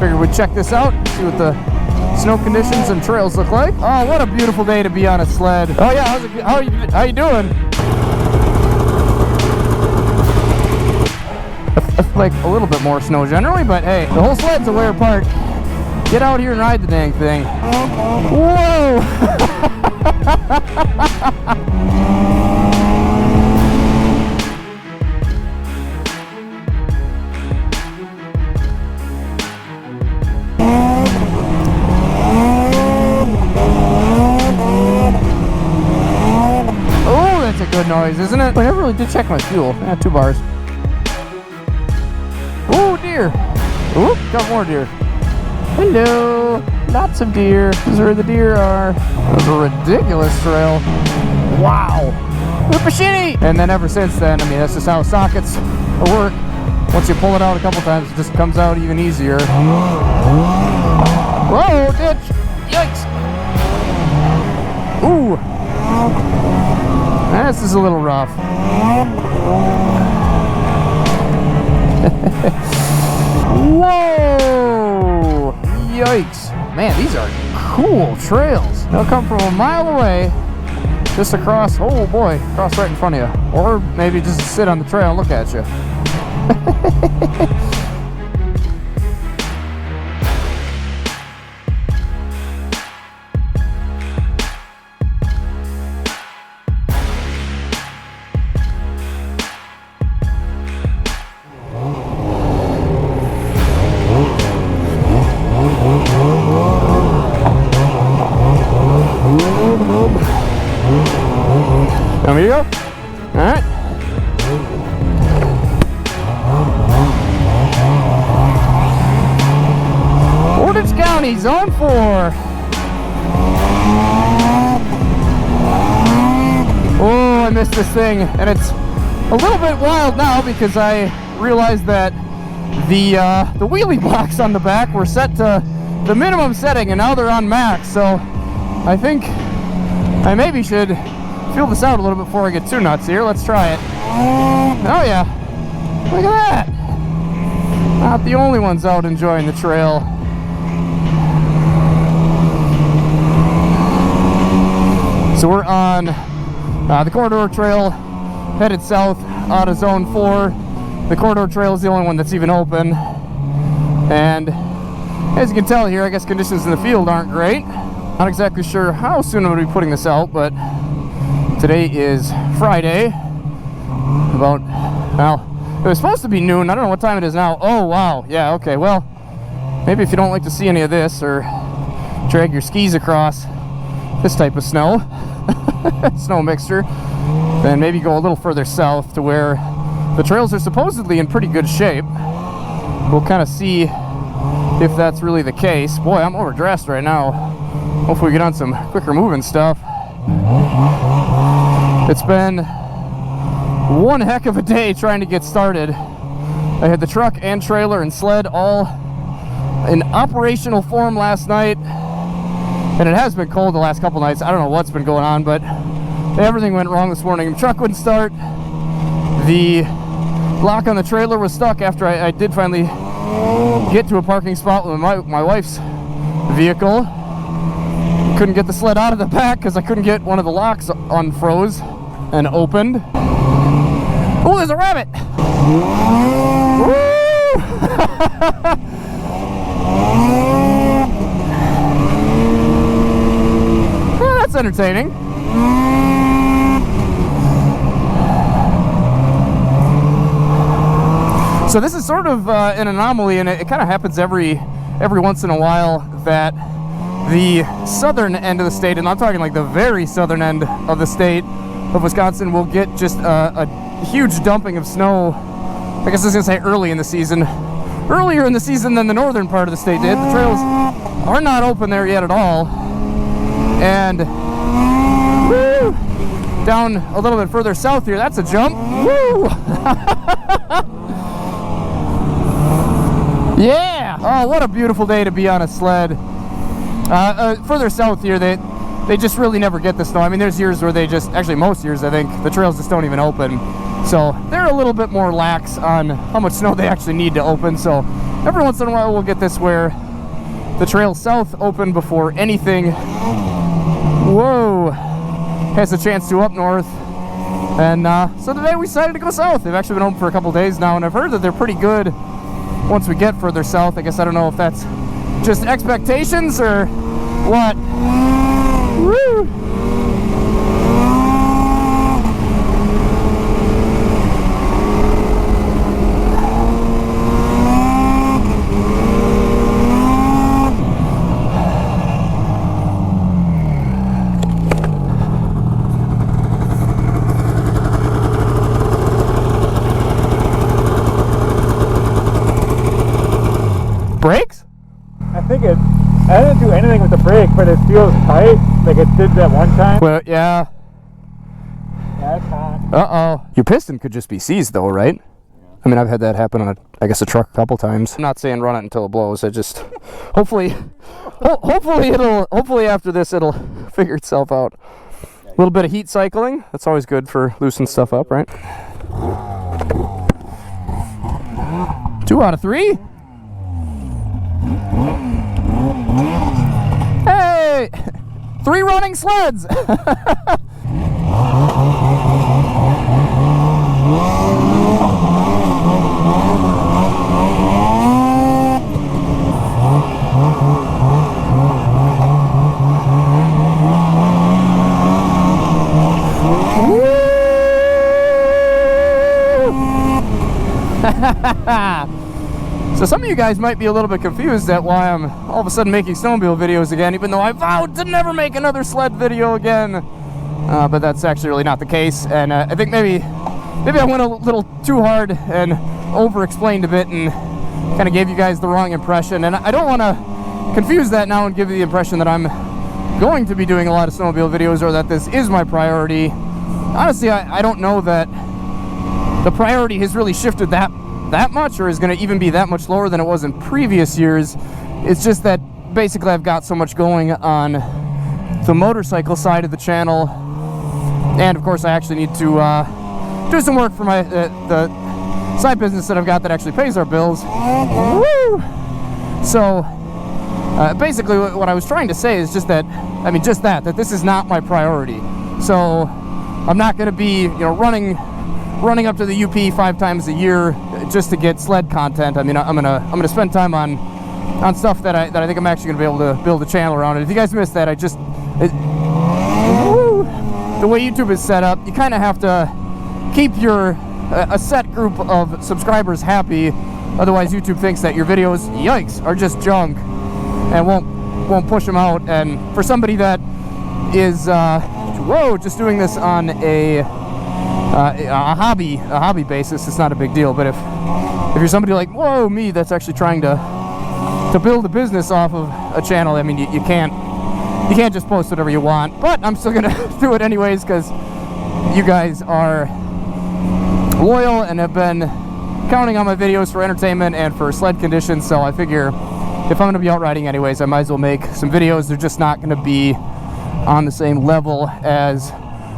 figured we'd check this out, see what the snow conditions and trails look like. Oh, what a beautiful day to be on a sled. Oh yeah, how you doing? Like a little bit more snow generally, but hey, the whole sled's a way apart. Get out here and ride the dang thing. Whoa! Oh, that's a good noise, isn't it? I never really did check my fuel. 2 bars. Oh, deer. Oop, got more deer. Hello. Lots of deer. This is where the deer are. That was a ridiculous trail. Wow. Whoopashitty! And then ever since then, I mean, that's just how sockets work. Once you pull it out a couple times, it just comes out even easier. Whoa, ditch! Yikes! Ooh. This is a little rough. Whoa! Yikes. Man, these are cool trails. They'll come from a mile away, just across, oh boy, across right in front of you. Or maybe just sit on the trail and look at you. Here you go. Alright. Portage County, Zone 4. Oh, I missed this thing. And it's a little bit wild now because I realized that the wheelie blocks on the back were set to the minimum setting and now they're on max. So I think I maybe should feel this out a little bit before I get too nuts here. Let's try it. Oh yeah. Look at that. Not the only ones out enjoying the trail. So we're on the Corridor Trail, headed south out of Zone 4. The Corridor Trail is the only one that's even open. And as you can tell here, I guess conditions in the field aren't great. Not exactly sure how soon I'm going to be putting this out, but today is Friday, about, well, it was supposed to be noon. I don't know what time it is now. Oh, wow. Yeah, okay. Well, maybe if you don't like to see any of this or drag your skis across this type of snow, snow mixture, then maybe go a little further south to where the trails are supposedly in pretty good shape. We'll kind of see if that's really the case. Boy, I'm overdressed right now. Hopefully we get on some quicker moving stuff. It's been one heck of a day trying to get started. I had the truck and trailer and sled all in operational form last night, and it has been cold the last couple nights. I don't know what's been going on, but everything went wrong this morning. The truck wouldn't start. The lock on the trailer was stuck after I did finally get to a parking spot with my wife's vehicle. Couldn't get the sled out of the back because I couldn't get one of the locks unfroze and opened. Oh, there's a rabbit! Woo! Well, that's entertaining. So this is sort of an anomaly, and it kind of happens every once in a while that the southern end of the state, and I'm talking like the very southern end of the state of Wisconsin, will get just a huge dumping of snow. I guess I was gonna say early in the season, earlier in the season than the northern part of the state did. The trails are not open there yet at all, and woo, down a little bit further south here, that's a jump. Woo! Yeah! Oh, what a beautiful day to be on a sled. Further south here, they just really never get the snow. I mean, there's years where they just, actually most years I think, the trails just don't even open. So they're a little bit more lax on how much snow they actually need to open. So every once in a while we'll get this where the trails south open before anything, whoa, has a chance to up north. And so today we decided to go south. They've actually been open for a couple days now, and I've heard that they're pretty good once we get further south. I guess I don't know if that's just expectations or what. Woo! Brakes? I didn't do anything with the brake, but it feels tight, like it did that one time. Well, yeah. Yeah, it's hot. Uh-oh. Your piston could just be seized though, right? Yeah. I mean, I've had that happen on, I guess, a truck a couple times. I'm not saying run it until it blows. I just, hopefully after this it'll figure itself out. A little bit of heat cycling. That's always good for loosening stuff up, right? 2 out of 3. Hey! 3 running sleds! So some of you guys might be a little bit confused at why I'm all of a sudden making snowmobile videos again, even though I vowed to never make another sled video again. But that's actually really not the case, and I think maybe I went a little too hard and over-explained a bit and kind of gave you guys the wrong impression. And I don't want to confuse that now and give you the impression that I'm going to be doing a lot of snowmobile videos or that this is my priority. Honestly, I don't know that the priority has really shifted that much, or is going to even be that much lower than it was in previous years. It's just that basically I've got so much going on the motorcycle side of the channel, and of course I actually need to do some work for my the side business that I've got that actually pays our bills. Woo! So basically what I was trying to say is just that, I mean, just that this is not my priority. So I'm not going to be, you know, running up to the UP 5 times a year just to get sled content. I mean, I'm gonna spend time on stuff that I think I'm actually gonna be able to build a channel around. And if you guys missed that, the way YouTube is set up, you kind of have to keep a set group of subscribers happy. Otherwise, YouTube thinks that your videos, yikes, are just junk and won't push them out. And for somebody that is just doing this on a hobby basis, it's not a big deal. But if you're somebody like, whoa, me, that's actually trying to build a business off of a channel, I mean, you can't just post whatever you want. But I'm still gonna do it anyways because you guys are loyal and have been counting on my videos for entertainment and for sled conditions. So I figure if I'm gonna be out riding anyways, I might as well make some videos. They're just not gonna be on the same level as,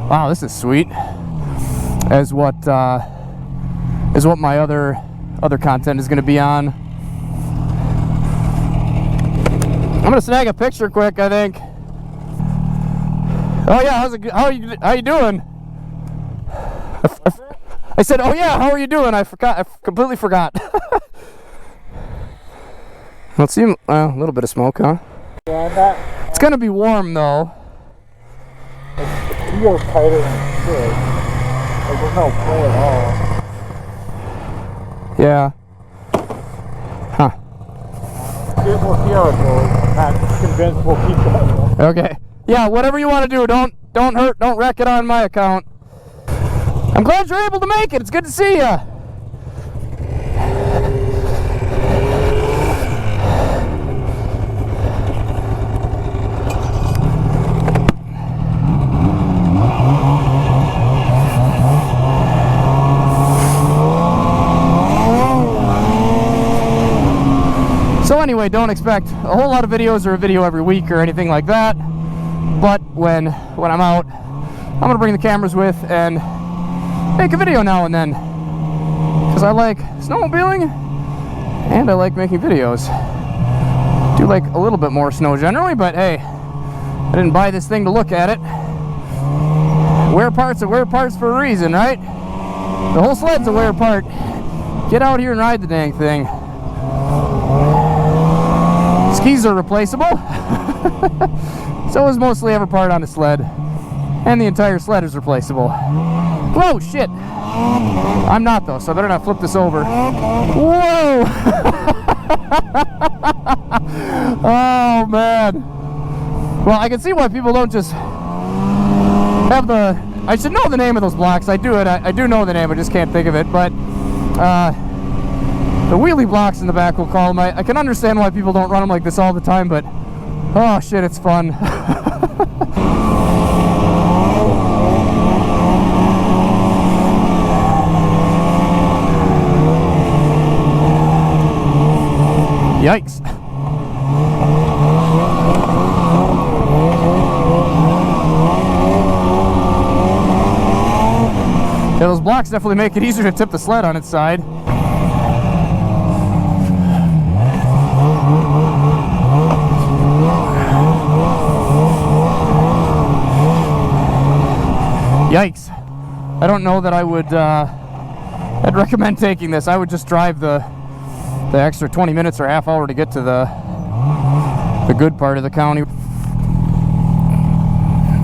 wow, this is sweet, as what my other content is going to be on. I'm going to snag a picture quick, I think. Oh yeah, how you doing? I said, oh yeah, how are you doing? I completely forgot. Let's see, a little bit of smoke, huh? Yeah, it's going to be warm though. It feels tighter than shit. Like, there's no pull at all. Yeah. Huh. We'll see how it goes. I'm not convinced we'll keep going. Okay. Yeah, whatever you want to do, don't wreck it on my account. I'm glad you're able to make it. It's good to see you. So anyway, don't expect a whole lot of videos or a video every week or anything like that. But when I'm out, I'm gonna bring the cameras with and make a video now and then, because I like snowmobiling And I like making videos. Do like a little bit more snow generally, but hey, I didn't buy this thing to look at it. Wear parts are wear parts for a reason, right? The whole sled's a wear part. Get out here and ride the dang thing. Skis are replaceable. So is mostly every part on the sled. And the entire sled is replaceable. Whoa, shit! I'm not though, so I better not flip this over. Whoa! Oh man. Well, I can see why people don't just have the... I should know the name of those blocks. I do know the name, I just can't think of it. But the wheelie blocks in the back, we'll call them. I can understand why people don't run them like this all the time, but oh shit, it's fun. Yikes. Yeah, those blocks definitely make it easier to tip the sled on its side. Yikes. I don't know that I would I'd recommend taking this. I would just drive the extra 20 minutes or half hour to get to the good part of the county.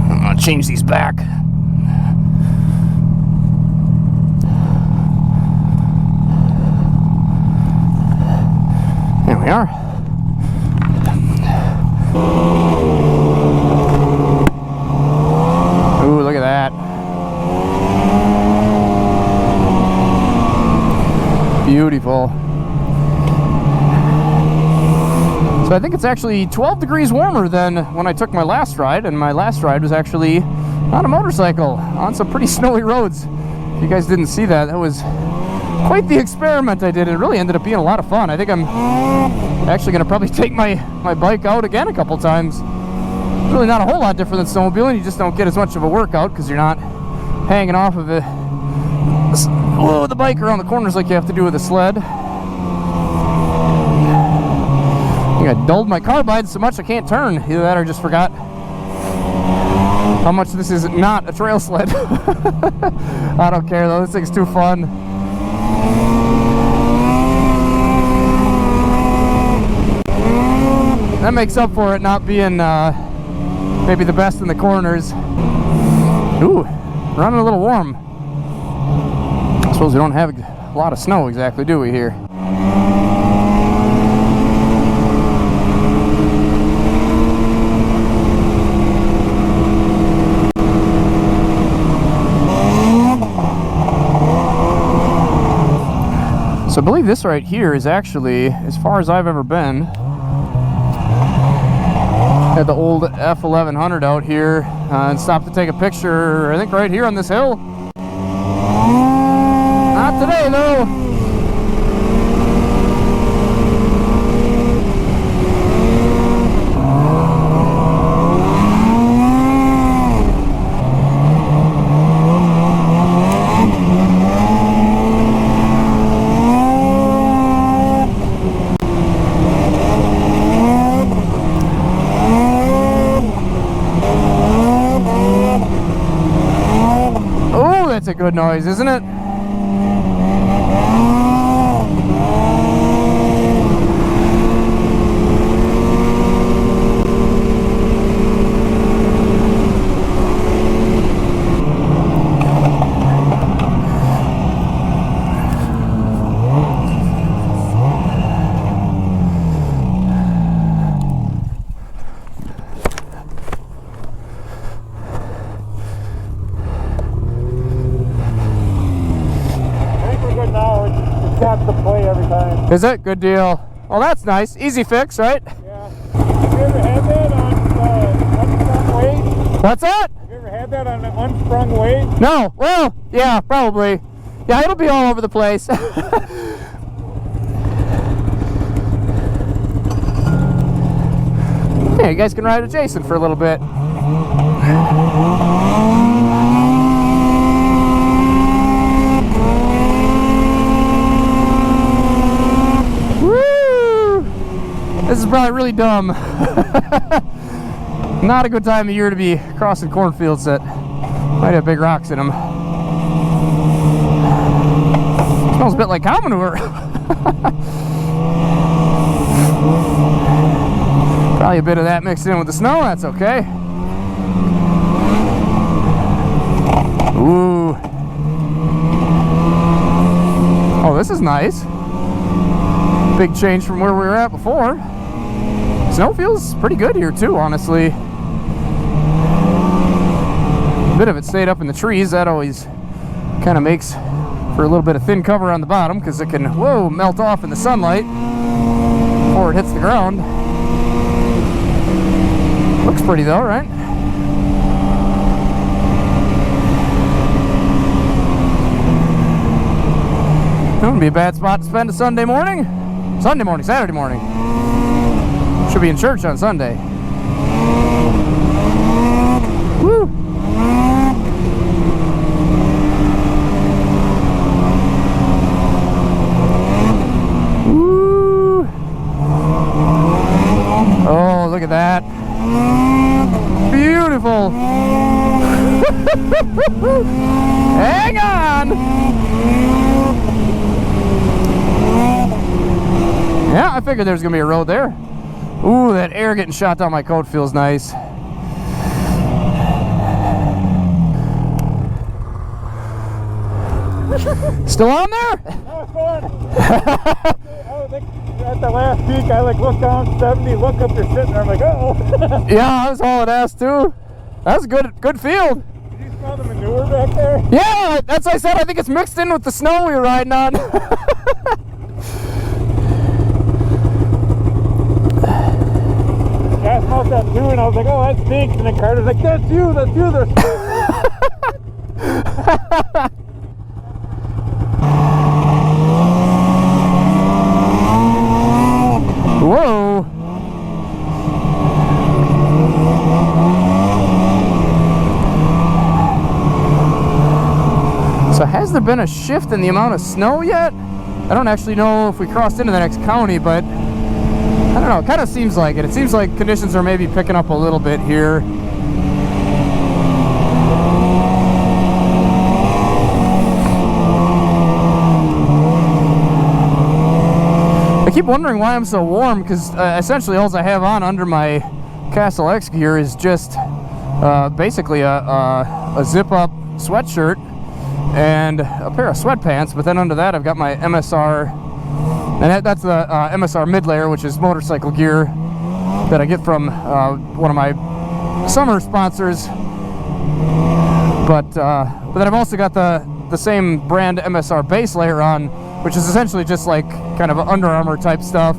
I'm gonna change these back. There we are. Ooh, look at that. Beautiful. So I think it's actually 12 degrees warmer than when I took my last ride, and my last ride was actually on a motorcycle on some pretty snowy roads. If you guys didn't see that, that was quite the experiment I did. It really ended up being a lot of fun. I think I'm actually going to probably take my bike out again a couple times. It's really not a whole lot different than snowmobiling. You just don't get as much of a workout because you're not hanging off of it. Whoa, the bike around the corners like you have to do with a sled. I think I dulled my carbide so much I can't turn. Either that or just forgot how much this is not a trail sled. I don't care though, this thing's too fun. That makes up for it not being maybe the best in the corners. Ooh, running a little warm. I suppose we don't have a lot of snow exactly, do we, here? So I believe this right here is actually, as far as I've ever been, had the old F1100 out here and stopped to take a picture, I think right here on this hill. Not today though. That's a good noise, isn't it? Is it? Good deal. Well, that's nice. Easy fix, right? Yeah. Have you ever had that on unsprung weight? What's that? Have you ever had that on unsprung weight? No. Well, yeah, probably. Yeah, it'll be all over the place. Yeah, you guys can ride adjacent for a little bit. Woo! probably really dumb. Not a good time of year to be crossing cornfields that might have big rocks in them. Smells a bit like cow manure. Probably a bit of that mixed in with the snow, that's okay. Ooh. Oh, this is nice. Big change from where we were at before. Snow feels pretty good here too, honestly. A bit of it stayed up in the trees. That always kind of makes for a little bit of thin cover on the bottom because it can, whoa, melt off in the sunlight before it hits the ground. Looks pretty though, right? That wouldn't be a bad spot to spend a Sunday morning. Saturday morning. Should be in church on Sunday. Woo! Woo! Oh, look at that. Beautiful. Hang on. Yeah, I figured there was gonna be a road there. Ooh, that air getting shot down my coat feels nice. Still on there? That was fun. I was like, at the last peak, I like look down 70, look up, you're sitting there, I'm like, uh-oh. Yeah, I was hauling ass too. That was a good field. Did you smell the manure back there? Yeah, that's what I said. I think it's mixed in with the snow we were riding on. Yeah, I smelled that too, and I was like, oh, that stinks. And then Carter's like, that's you, there's Whoa. So has there been a shift in the amount of snow yet? I don't actually know if we crossed into the next county, but I don't know, it kind of seems like it. It seems like conditions are maybe picking up a little bit here. I keep wondering why I'm so warm, because essentially all I have on under my Castle X gear is just basically a zip-up sweatshirt and a pair of sweatpants, but then under that I've got my MSR, and that's the MSR mid-layer, which is motorcycle gear that I get from one of my summer sponsors, but then I've also got the same brand MSR base layer on, which is essentially just like kind of Under Armour type stuff,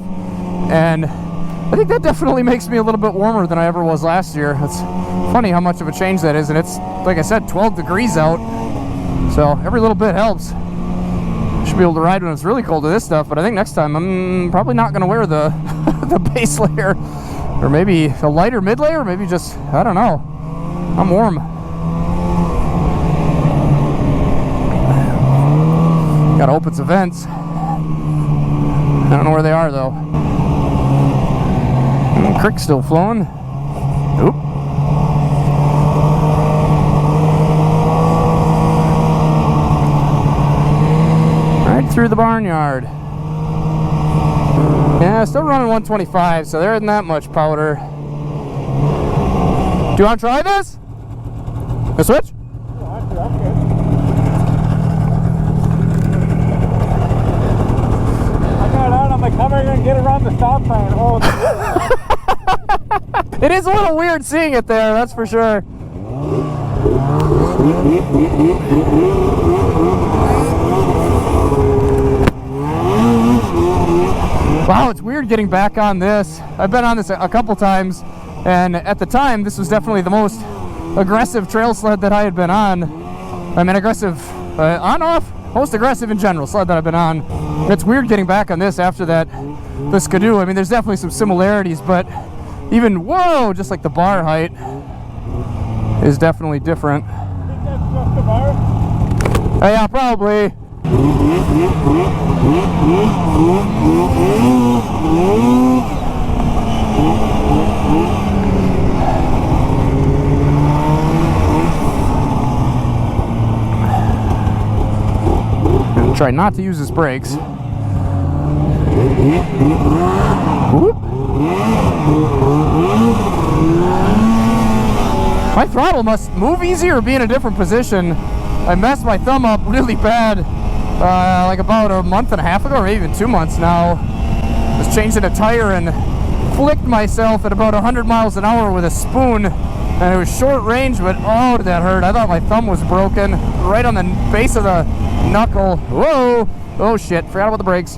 and I think that definitely makes me a little bit warmer than I ever was last year. It's funny how much of a change that is, and it's, like I said, 12 degrees out, so every little bit helps. Should be able to ride when it's really cold with this stuff, but I think next time I'm probably not going to wear the the base layer, or maybe a lighter mid layer, maybe just, I don't know. I'm warm. Gotta open some vents. I don't know where they are though. Creek's still flowing. Oop. Right through the barnyard. Yeah, still running 125, so there isn't that much powder. Do you want to try this? A switch? I'm like, how am I going to get around the stop sign? Oh, it is a little weird seeing it there, that's for sure. Wow, it's weird getting back on this. I've been on this a couple times, and at the time, this was definitely the most aggressive trail sled that I had been on. I mean, aggressive on-off, most aggressive in general sled that I've been on. It's weird getting back on this after that, the Skidoo. I mean, there's definitely some similarities, but even, whoa, just like the bar height is definitely different. I think that's just the bar. Yeah, probably. Try not to use his brakes. Whoop. My throttle must move easier or be in a different position. I messed my thumb up really bad like about a month and a half ago, or maybe even 2 months now. I was changing a tire and flicked myself at about 100 miles an hour with a spoon, and it was short range, but oh, did that hurt. I thought my thumb was broken right on the base of the knuckle. Whoa! Oh shit, forgot about the brakes.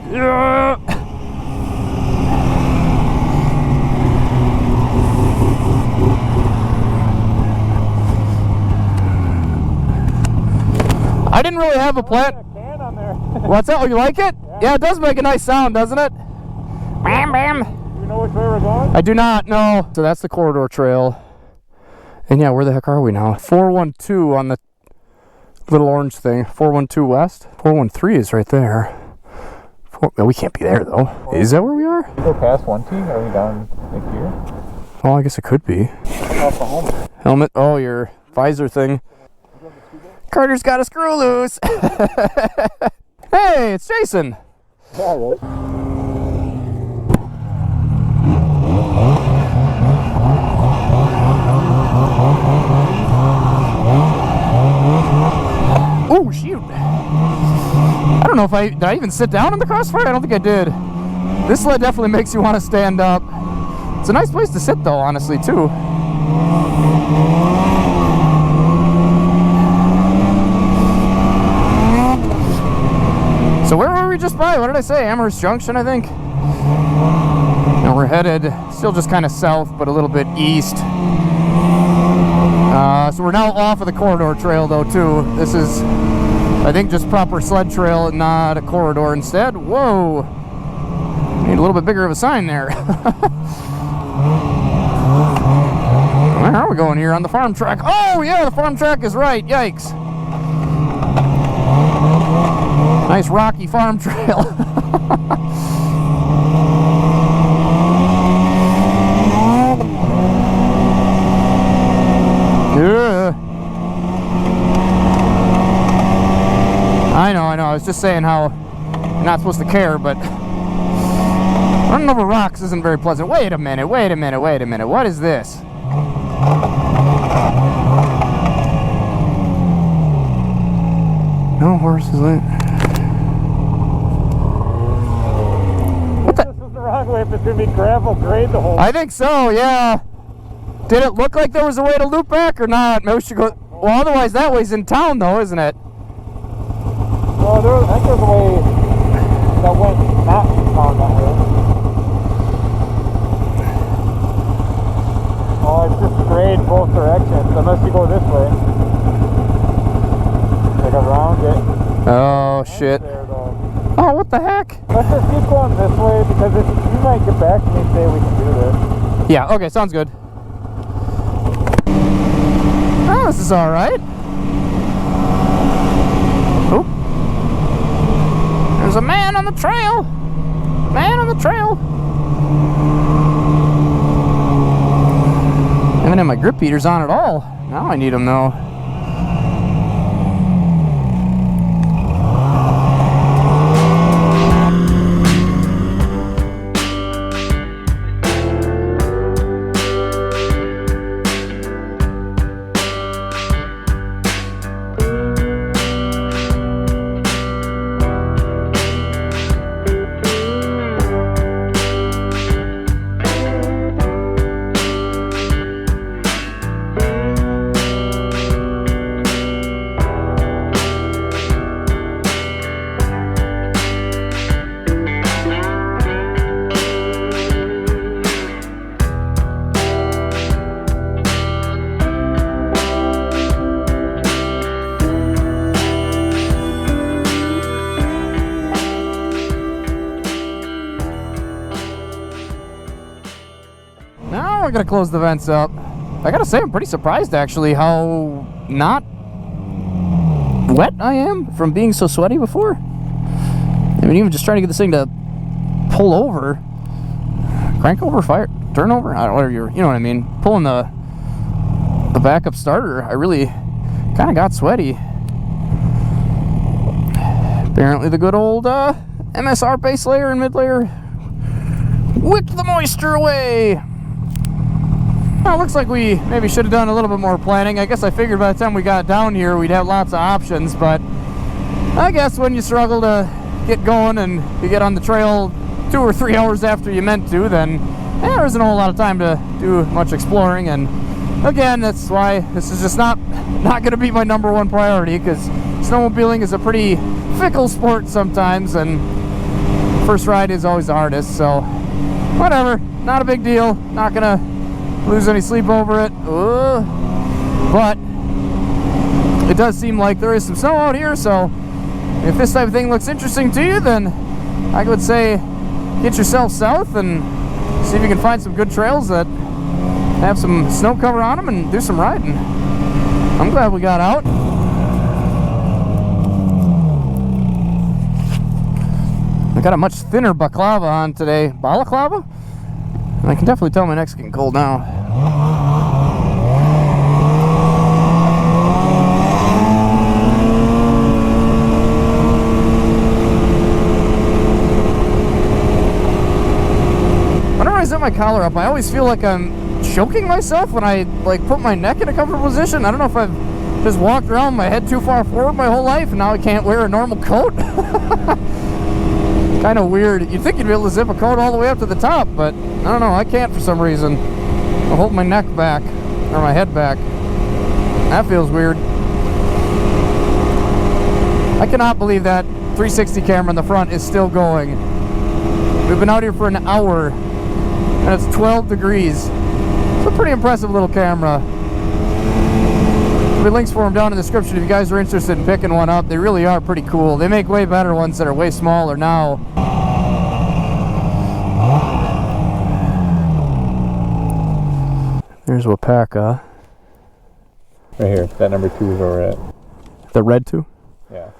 I didn't really have a plan. What's that? Oh, you like it? Yeah, it does make a nice sound, doesn't it? Bam, bam. You know which way we're going? I do not know. So that's the corridor trail. And yeah, where the heck are we now? 412 on the little orange thing. 412 west. 413 is right there. Well, we can't be there though. Is that where we are? Go past 1 T. Are we down like here? Oh, I guess it could be. Off the helmet. Helmet. Oh, your visor thing. Carter's got a screw loose. Hey, it's Jason. Yeah, right. Oh, shoot. I don't know if did I even sit down in the crossfire? I don't think I did. This sled definitely makes you want to stand up. It's a nice place to sit though, honestly, too. So where were we just by? What did I say? Amherst Junction, I think. And we're headed still just kind of south, but a little bit east. So we're now off of the corridor trail though too. This is, I think, just proper sled trail and not a corridor instead. Whoa! Need a little bit bigger of a sign there. Where are we going here on the farm track? Oh yeah, the farm track is right. Yikes. Nice rocky farm trail. Yeah. I know. I was just saying how you're not supposed to care, but running over rocks isn't very pleasant. Wait a minute. What is this? No horses. This is the wrong way if it's going to be gravel grade the whole I think so, yeah. Did it look like there was a way to loop back or not? Maybe we should go. Well, otherwise that way's in town though, isn't it? Well, I think there's a way that went not in town that way. Oh, it's just grade both directions, unless you go this way. Like around it. Oh, shit. There, oh, what the heck? let's just keep going this way, because if you might get back to me and say we can do this. Yeah, okay, sounds good. Oh, this is alright. Oh. There's a man on the trail. Man on the trail. I haven't had my grip beaters on at all. Now I need them though. Now we're gonna close the vents up. I gotta say, I'm pretty surprised actually how not wet I am from being so sweaty before. I mean, even just trying to get this thing to pull over, crank over, fire, turn over, I don't know, whatever you know what I mean. Pulling the backup starter, I really kind of got sweaty. Apparently the good old MSR base layer and mid layer wicked the moisture away. Well, it looks like we maybe should have done a little bit more planning. I guess I figured by the time we got down here we'd have lots of options, but I guess when you struggle to get going and you get on the trail 2 or 3 hours after you meant to, then there isn't a whole lot of time to do much exploring. And again, that's why this is just not going to be my #1 priority, because snowmobiling is a pretty fickle sport sometimes, and first ride is always the hardest. So whatever, not a big deal, not gonna lose any sleep over it. But it does seem like there is some snow out here, so if this type of thing looks interesting to you, then I would say get yourself south and see if you can find some good trails that have some snow cover on them and do some riding. I'm glad we got out. I got a much thinner baklava on today. Balaclava? I can definitely tell my neck's getting cold now. Whenever I zip my collar up, I always feel like I'm choking myself when I like put my neck in a comfortable position. I don't know if I've just walked around with my head too far forward my whole life and now I can't wear a normal coat. Kind of weird. You'd think you'd be able to zip a coat all the way up to the top, but I don't know, I can't for some reason. I hold my neck back, or my head back. That feels weird. I cannot believe that 360 camera in the front is still going. We've been out here for an hour, and it's 12 degrees. It's a pretty impressive little camera. There'll be links for them down in the description if you guys are interested in picking one up. They really are pretty cool. They make way better ones that are way smaller now. There's Wapaka. Right here, that #2 is where we're at. The red 2? Yeah.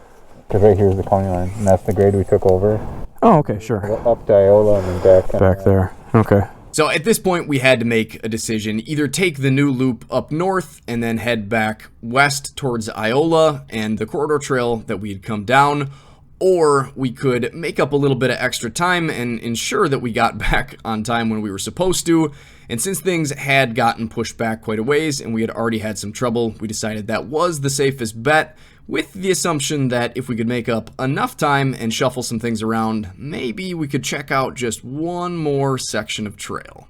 Because right here is the county line, and that's the grade we took over. Oh, okay, sure. Up to Iola and then back. Back there. Okay. So at this point, we had to make a decision. Either take the new loop up north and then head back west towards Iola and the corridor trail that we had come down, or we could make up a little bit of extra time and ensure that we got back on time when we were supposed to. And since things had gotten pushed back quite a ways and we had already had some trouble, we decided that was the safest bet, with the assumption that if we could make up enough time and shuffle some things around, maybe we could check out just one more section of trail.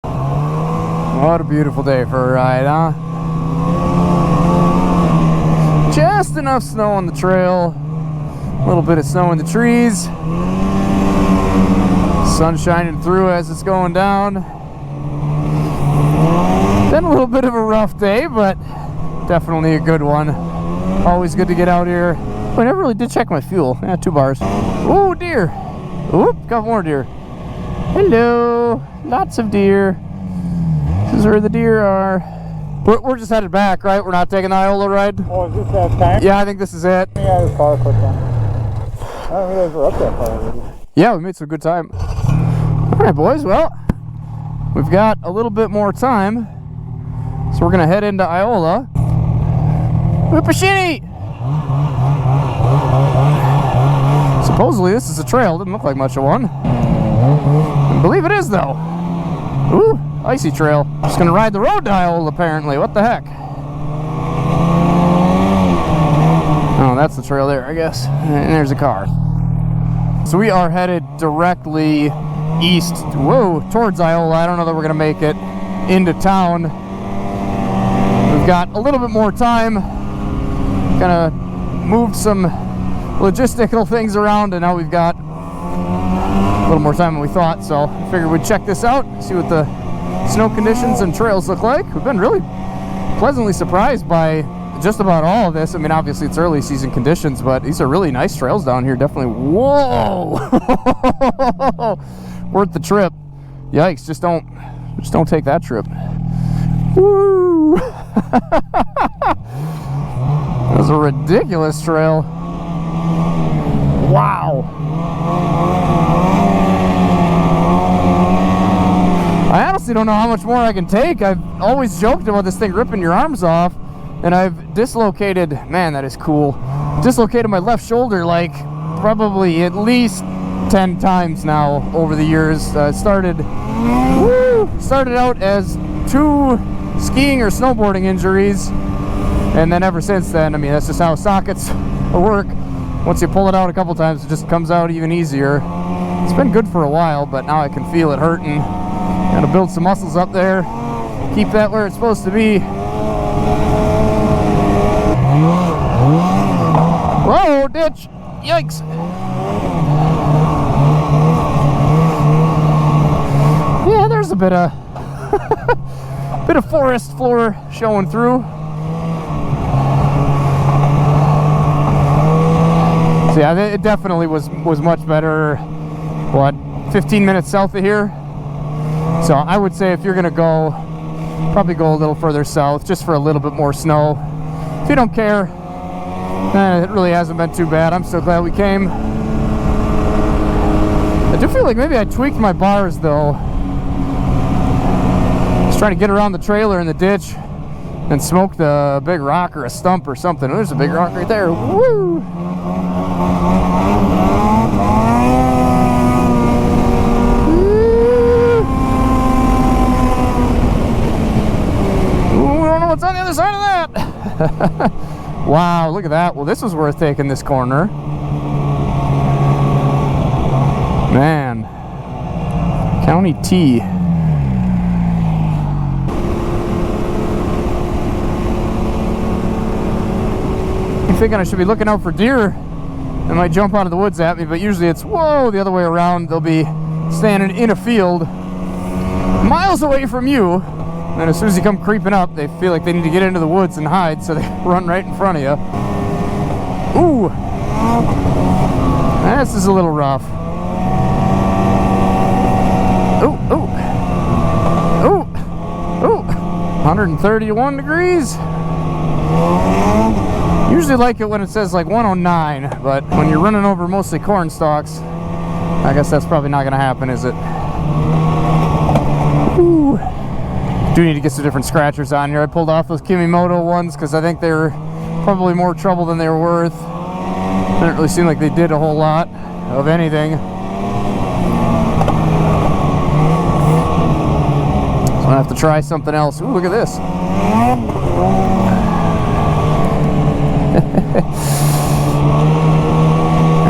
What a beautiful day for a ride, huh? Just enough snow on the trail, a little bit of snow in the trees, sun shining through as it's going down. Been a little bit of a rough day, but definitely a good one. Always good to get out here. I never really did check my fuel. Yeah, 2 bars. Oh, deer. Oop, got more deer. Hello. Lots of deer. This is where the deer are. We're just headed back, right? We're not taking the Iola ride? Oh, is this that time? Yeah, I think this is it. Yeah, this car quick one. I don't realize we're up that far already. Yeah, we made some good time. Alright, boys, well, we've got a little bit more time. So we're going to head into Iola. Whippashitty! Supposedly this is a trail. Didn't look like much of one. I believe it is, though. Ooh, icy trail. Just going to ride the road to Iola, apparently. What the heck? Oh, that's the trail there, I guess. And there's a car. So we are headed directly east, towards Iola. I don't know that we're going to make it into town. We've got a little bit more time. Kind of moved some logistical things around, and now we've got a little more time than we thought. So I figured we'd check this out, see what the snow conditions and trails look like. We've been really pleasantly surprised by just about all of this. I mean, obviously it's early season conditions, but these are really nice trails down here. Definitely. Whoa! Worth the trip. Yikes! Just don't take that trip. Woo! That was a ridiculous trail. Wow. I honestly don't know how much more I can take. I've always joked about this thing ripping your arms off, and I've dislocated, man, that is cool. dislocated my left shoulder like probably at least 10 times now over the years. Started out as 2 skiing or snowboarding injuries, and then ever since then, I mean, that's just how sockets work. Once you pull it out a couple times, it just comes out even easier. It's been good for a while, but now I can feel it hurting. Gotta build some muscles up there, keep that where it's supposed to be. Whoa, ditch! Yikes! Yeah, there's a bit of bit of forest floor showing through. So yeah, it definitely was much better. What, 15 minutes south of here? So I would say if you're gonna go, probably go a little further south just for a little bit more snow. If you don't care, it really hasn't been too bad. I'm so glad we came. I do feel like maybe I tweaked my bars though. Just trying to get around the trailer in the ditch and smoked a big rock or a stump or something. There's a big rock right there. Woo! What's on the other side of that? Wow, look at that. Well, this was worth taking this corner. Man. County T. I'm thinking I should be looking out for deer. They might jump out of the woods at me, but usually it's, whoa, the other way around. They'll be standing in a field miles away from you. And as soon as you come creeping up, they feel like they need to get into the woods and hide, so they run right in front of you. Ooh! This is a little rough. Ooh, ooh! Ooh! Ooh! 131 degrees! Usually like it when it says like 109, but when you're running over mostly corn stalks, I guess that's probably not going to happen, is it? Ooh! Do need to get some different scratchers on here. I pulled off those Kimimoto ones because I think they were probably more trouble than they were worth. Didn't really seem like they did a whole lot of anything. So I'm gonna have to try something else. Ooh, look at this.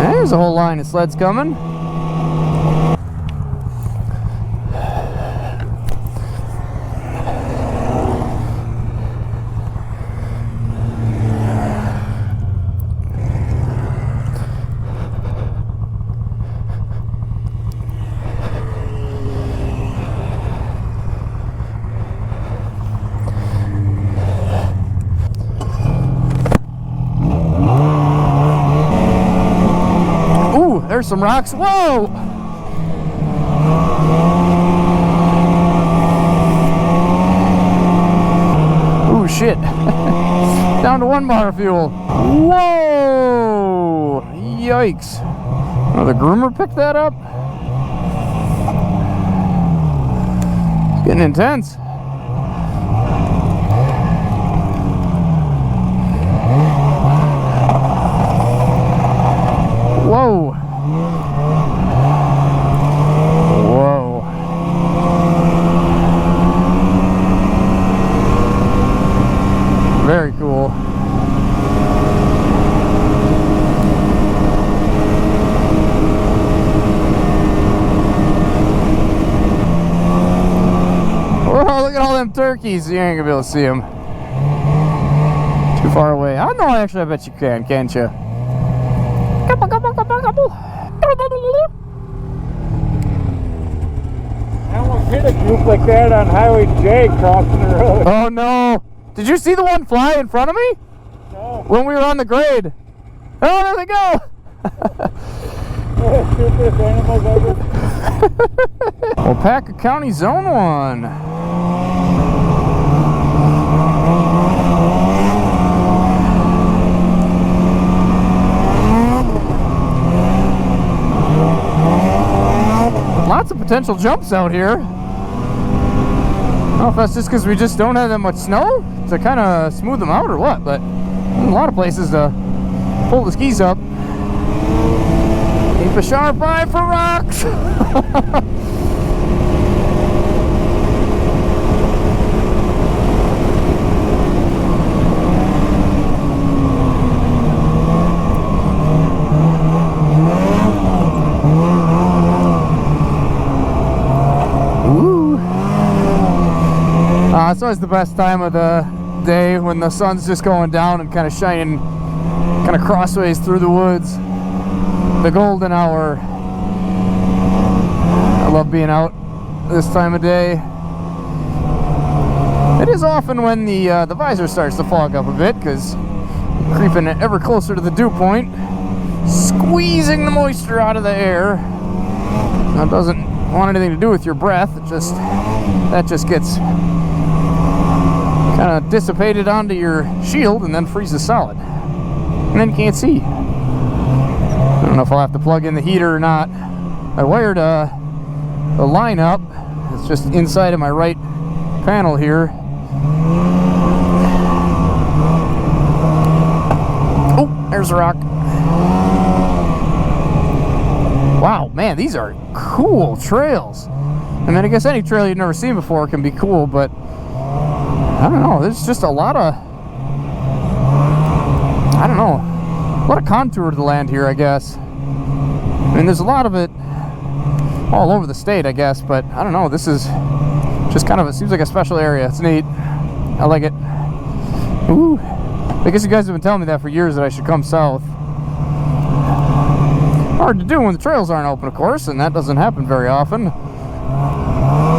There's a whole line of sleds coming. There's some rocks. Whoa! Ooh, shit. Down to 1 bar of fuel. Whoa! Yikes. Oh, the groomer picked that up? It's getting intense. Whoa! Whoa. Very cool. Whoa, look at all them turkeys. You ain't gonna be able to see them. Too far away. I know, actually, I bet you can, can't you? I almost hit a group like that on Highway J crossing the road. Oh no! Did you see the one fly in front of me? No. When we were on the grade. Oh, there they go! Stupidest animals ever. Alpaca County Zone 1. Lots of potential jumps out here. I don't know if that's just because we just don't have that much snow to kind of smooth them out or what, but a lot of places to pull the skis up. Keep a sharp eye for rocks. It's always the best time of the day when the sun's just going down and kind of shining kind of crossways through the woods. The golden hour. I love being out this time of day. It is often when the visor starts to fog up a bit because creeping ever closer to the dew point, squeezing the moisture out of the air. That doesn't want anything to do with your breath. That just gets kind of dissipated onto your shield and then freezes solid, and then you can't see. I don't know if I'll have to plug in the heater or not. I wired a line up. It's just inside of my right panel here. Oh, there's a rock. Wow, man, these are cool trails. I mean, I guess any trail you've never seen before can be cool, but I don't know, there's just a lot of, I don't know, a lot of contour to the land here, I guess. I mean, there's a lot of it all over the state, I guess, but I don't know, this is just kind of, it seems like a special area. It's neat. I like it. Ooh, I guess you guys have been telling me that for years, that I should come south. Hard to do when the trails aren't open, of course, and that doesn't happen very often.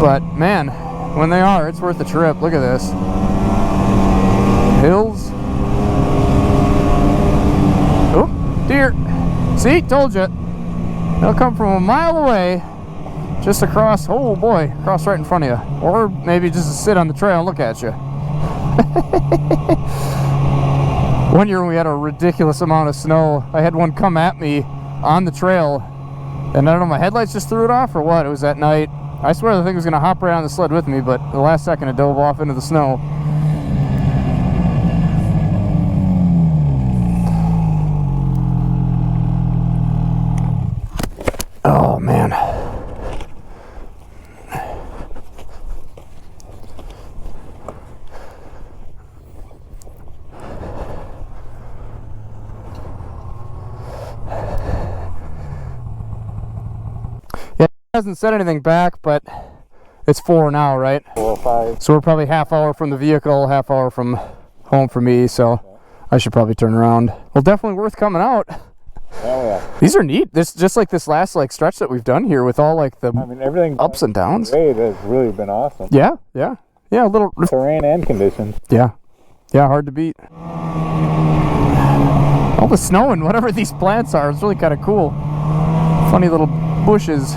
But man, when they are, it's worth the trip. Look at this. Hills. Oh, deer. See, told you. They'll come from a mile away, just across, oh boy, across right in front of you. Or maybe just to sit on the trail and look at you. One year when we had a ridiculous amount of snow, I had one come at me on the trail, and I don't know, my headlights just threw it off or what. It was at night. I swear the thing was going to hop right on the sled with me, but the last second it dove off into the snow. Oh, man. Hasn't said anything back, but it's 4 now, right? 4 or 5. So we're probably half hour from the vehicle, half hour from home for me, so I should probably turn around. Well, definitely worth coming out. Oh yeah. These are neat. This just like this last stretch that we've done here with all like the everything ups and downs. Great, has really been awesome. Yeah, a little terrain and conditions. Yeah, hard to beat. All the snow and whatever these plants are, it's really kind of cool. Funny little bushes.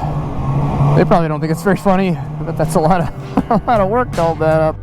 They probably don't think it's very funny, but that's a lot of work to hold that up.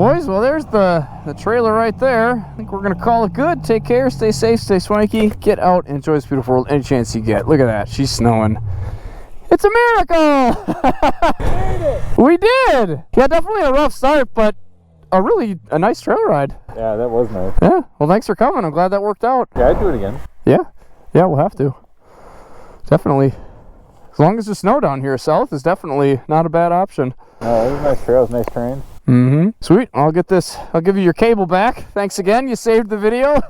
boys. Well, there's the trailer right there. I think we're going to call it good. Take care. Stay safe. Stay swanky. Get out. Enjoy this beautiful world any chance you get. Look at that. She's snowing. It's a miracle! We did! Yeah, definitely a rough start, but a nice trail ride. Yeah, that was nice. Yeah, well, thanks for coming. I'm glad that worked out. Yeah, I'd do it again. Yeah, we'll have to. Definitely. As long as the snow down here south is definitely not a bad option. No, it was nice trails, nice terrain. Mm-hmm. Sweet. I'll give you your cable back. Thanks again. You saved the video.